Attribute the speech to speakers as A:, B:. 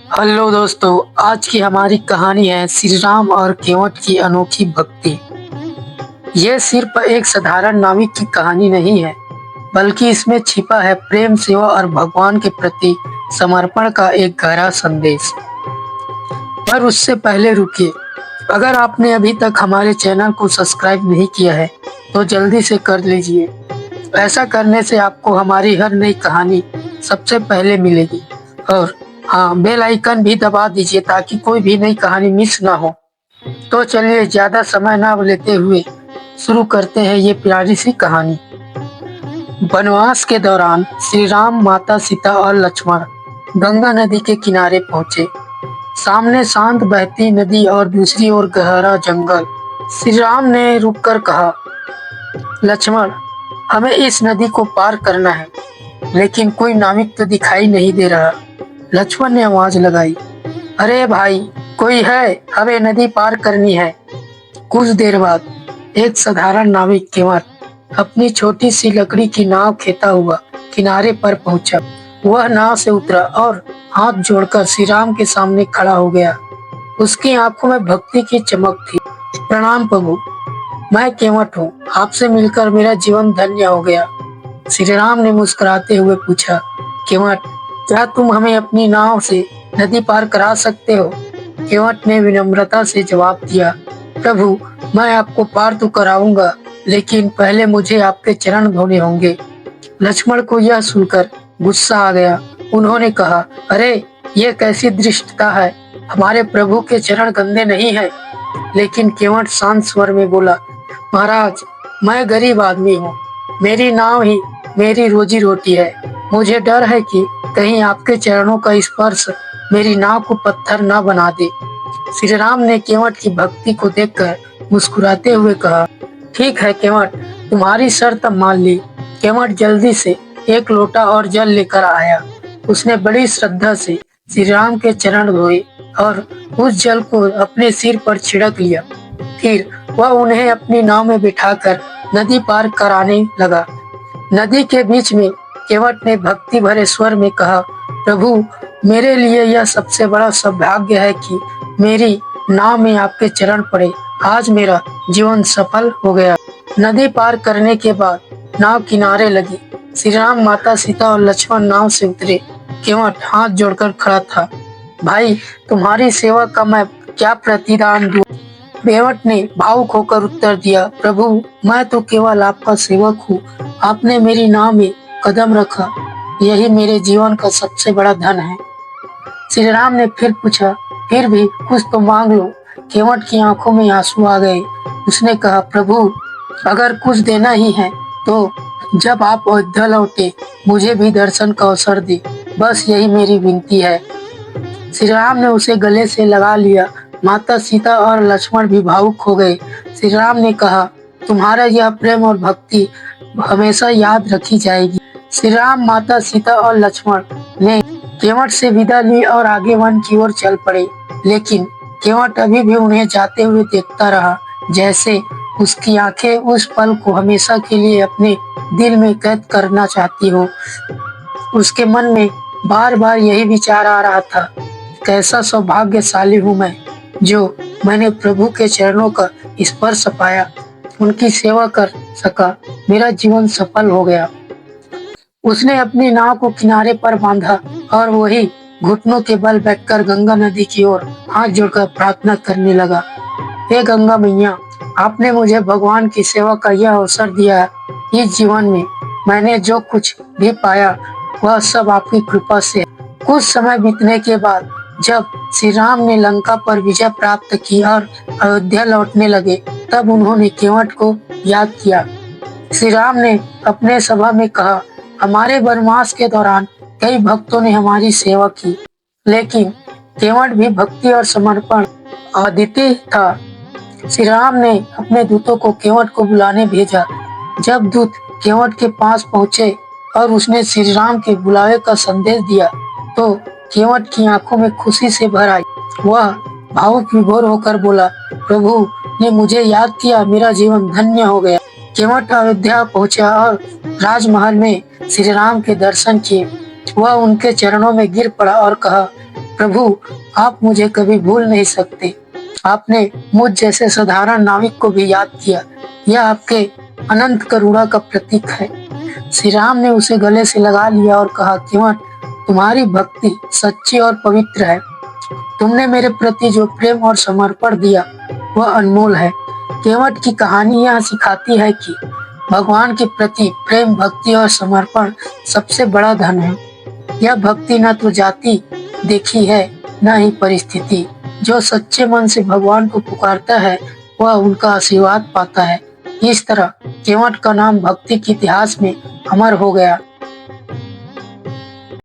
A: Hello दोस्तों, आज की हमारी कहानी है श्री राम और केवट की अनोखी भक्ति। ये सिर्फ एक साधारण नाविक की कहानी नहीं है, बल्कि इसमें छिपा है प्रेम, सेवा और भगवान के प्रति समर्पण का एक गहरा संदेश। पर उससे पहले रुकिए, अगर आपने अभी तक हमारे चैनल को सब्सक्राइब नहीं किया है, तो जल्दी से कर लीजिए। ऐसा करने से आपको हमारी हर नई कहानी सबसे पहले मिलेगी। और हाँ, बेल आइकन भी दबा दीजिए ताकि कोई भी नई कहानी मिस ना हो। तो चलिए, ज्यादा समय ना लेते हुए शुरू करते हैं ये प्यारी सी कहानी। वनवास के दौरान श्री राम, माता सीता और लक्ष्मण गंगा नदी के किनारे पहुंचे। सामने शांत बहती नदी और दूसरी ओर गहरा जंगल। श्री राम ने रुककर कहा, लक्ष्मण, हमें इस नदी को पार करना है, लेकिन कोई नाविक तो दिखाई नहीं दे रहा। लक्ष्मण ने आवाज लगाई, अरे भाई, कोई है, हमें नदी पार करनी है। कुछ देर बाद एक साधारण नाविक केवट अपनी छोटी सी लकड़ी की नाव खेता हुआ किनारे पर पहुंचा। वह नाव से उतरा और हाथ जोड़कर श्री राम के सामने खड़ा हो गया। उसकी आंखों में भक्ति की चमक थी। प्रणाम प्रभु, मैं केवट हूँ, आपसे मिलकर मेरा जीवन धन्य हो गया। श्री राम ने मुस्कुराते हुए पूछा, केवट, क्या तुम हमें अपनी नाव से नदी पार करा सकते हो? केवट ने विनम्रता से जवाब दिया, प्रभु, मैं आपको पार तो कराऊंगा, लेकिन पहले मुझे आपके चरण धोने होंगे। लक्ष्मण को यह सुनकर गुस्सा आ गया। उन्होंने कहा, अरे, ये कैसी धृष्टता है, हमारे प्रभु के चरण गंदे नहीं है। लेकिन केवट शांत स्वर में बोला, महाराज, मैं गरीब आदमी हूँ, मेरी नाव ही मेरी रोजी रोटी है। मुझे डर है कि कहीं आपके चरणों का स्पर्श मेरी नाव को पत्थर न बना दे। श्री राम ने केवट की भक्ति को देखकर मुस्कुराते हुए कहा, ठीक है केवट, तुम्हारी शर्त मान ली। केवट जल्दी से एक लोटा और जल लेकर आया। उसने बड़ी श्रद्धा से श्री राम के चरण धोए और उस जल को अपने सिर पर छिड़क लिया। फिर वह उन्हें अपनी नाव में बिठाकर नदी पार कराने लगा। नदी के बीच में केवट ने भक्ति भरे स्वर में कहा, प्रभु, मेरे लिए यह सबसे बड़ा सौभाग्य है कि मेरी नाव में आपके चरण पड़े। आज मेरा जीवन सफल हो गया। नदी पार करने के बाद नाव किनारे लगी। श्री राम, माता सीता और लक्ष्मण नाव से उतरे। केवट हाथ जोड़कर खड़ा था। भाई, तुम्हारी सेवा का मैं क्या प्रतिदान दूं? केवट ने भावुक होकर उत्तर दिया, प्रभु, मैं तो केवल आपका सेवक हूँ। आपने मेरी नाव में कदम रखा, यही मेरे जीवन का सबसे बड़ा धन है। श्री राम ने फिर पूछा, फिर भी कुछ तो मांग लो। केवट की आंखों में आंसू आ गए। उसने कहा, प्रभु, अगर कुछ देना ही है तो जब आप अयोध्या लौटे मुझे भी दर्शन का अवसर दे, बस यही मेरी विनती है। श्री राम ने उसे गले से लगा लिया। माता सीता और लक्ष्मण भी भावुक हो गए। श्री राम ने कहा, तुम्हारा यह प्रेम और भक्ति हमेशा याद रखी जाएगी। श्री राम, माता सीता और लक्ष्मण ने केवट से विदा ली और आगे वन की ओर चल पड़े। लेकिन केवट अभी भी उन्हें जाते हुए देखता रहा, जैसे उसकी आंखें उस पल को हमेशा के लिए अपने दिल में कैद करना चाहती हो। उसके मन में बार बार यही विचार आ रहा था, कैसा सौभाग्यशाली हूँ मैं, जो मैंने प्रभु के चरणों का स्पर्श पाया, उनकी सेवा कर सका, मेरा जीवन सफल हो गया। उसने अपनी नाव को किनारे पर बांधा और वही घुटनों के बल बैठकर गंगा नदी की ओर हाथ जोड़कर प्रार्थना करने लगा। हे गंगा मैया, आपने मुझे भगवान की सेवा का यह अवसर दिया है। इस जीवन में मैंने जो कुछ भी पाया वह सब आपकी कृपा से है। कुछ समय बीतने के बाद जब श्री राम ने लंका पर विजय प्राप्त की और अयोध्या लौटने लगे, तब उन्होंने केवट को याद किया। श्री राम ने अपने सभा में कहा, हमारे वनवास के दौरान कई भक्तों ने हमारी सेवा की, लेकिन केवट भी भक्ति और समर्पण अद्वितीय था। श्री राम ने अपने दूतों को केवट को बुलाने भेजा। जब दूत केवट के पास पहुंचे और उसने श्री राम के बुलावे का संदेश दिया, तो केवट की आंखों में खुशी से भर आई। वह भावुक विभोर होकर बोला, प्रभु ने मुझे याद किया, मेरा जीवन धन्य हो गया। केवट अयोध्या पहुंचा और राजमहल में श्री राम के दर्शन किए। वह उनके चरणों में गिर पड़ा और कहा, प्रभु, आप मुझे कभी भूल नहीं सकते। आपने मुझ जैसे साधारण नाविक को भी याद किया। यह आपके अनंत करुणा का प्रतीक है। श्री राम ने उसे गले से लगा लिया और कहा, केवट, तुम्हारी भक्ति सच्ची और पवित्र है। तुमने मेरे प्रति जो प्रेम और समर्पण दिया वह अनमोल है। केवट की कहानी यह सिखाती है कि भगवान के प्रति प्रेम, भक्ति और समर्पण सबसे बड़ा धन है। यह भक्ति न तो जाति देखी है, न ही परिस्थिति। जो सच्चे मन से भगवान को पुकारता है वह उनका आशीर्वाद पाता है। इस तरह केवट का नाम भक्ति के इतिहास में अमर हो गया।